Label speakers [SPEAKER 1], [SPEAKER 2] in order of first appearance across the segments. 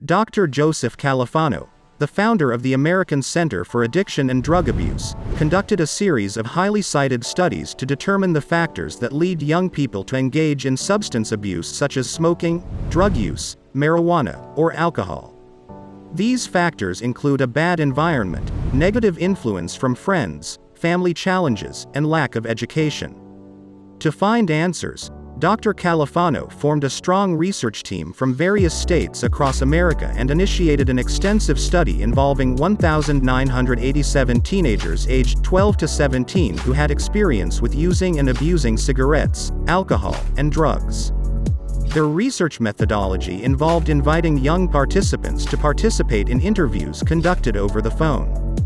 [SPEAKER 1] Dr. Joseph Califano, the founder of the American Center for Addiction and Drug Abuse, conducted a series of highly cited studies to determine the factors that lead young people to engage in substance abuse such as smoking, drug use, marijuana, or alcohol. These factors include a bad environment, negative influence from friends, family challenges, and lack of education. To find answers, Dr. Califano formed a strong research team from various states across America and initiated an extensive study involving 1,987 teenagers aged 12 to 17 who had experience with using and abusing cigarettes, alcohol, and drugs. Their research methodology involved inviting young participants to participate in interviews conducted over the phone.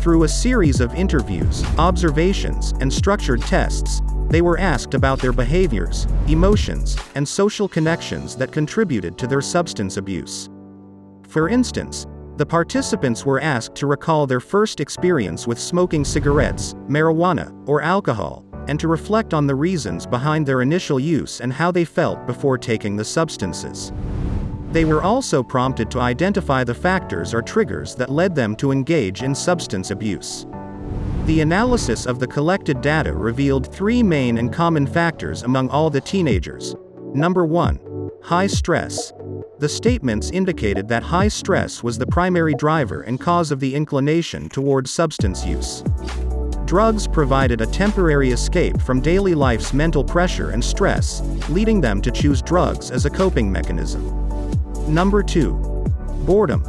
[SPEAKER 1] Through a series of interviews, observations, and structured tests, they were asked about their behaviors, emotions, and social connections that contributed to their substance abuse. For instance, the participants were asked to recall their first experience with smoking cigarettes, marijuana, or alcohol, and to reflect on the reasons behind their initial use and how they felt before taking the substances. They were also prompted to identify the factors or triggers that led them to engage in substance abuse. The analysis of the collected data revealed three main and common factors among all the teenagers. Number 1. High stress. The statements indicated that high stress was the primary driver and cause of the inclination towards substance use. Drugs provided a temporary escape from daily life's mental pressure and stress, leading them to choose drugs as a coping mechanism. Number 2. Boredom.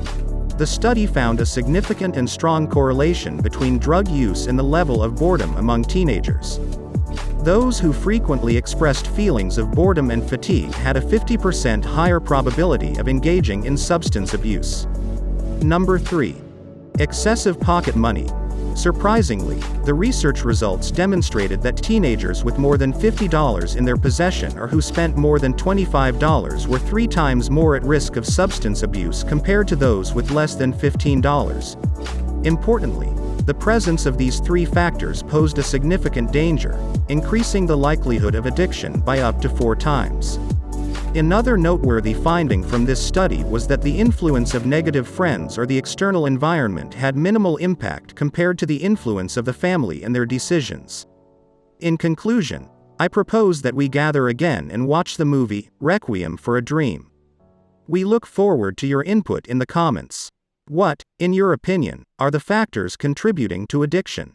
[SPEAKER 1] The study found a significant and strong correlation between drug use and the level of boredom among teenagers. Those who frequently expressed feelings of boredom and fatigue had a 50% higher probability of engaging in substance abuse. Number 3. Excessive pocket money. Surprisingly, the research results demonstrated that teenagers with more than $50 in their possession or who spent more than $25 were 3 times more at risk of substance abuse compared to those with less than $15. Importantly, the presence of these 3 factors posed a significant danger, increasing the likelihood of addiction by up to 4 times. Another noteworthy finding from this study was that the influence of negative friends or the external environment had minimal impact compared to the influence of the family and their decisions. In conclusion, I propose that we gather again and watch the movie, Requiem for a Dream. We look forward to your input in the comments. What, in your opinion, are the factors contributing to addiction?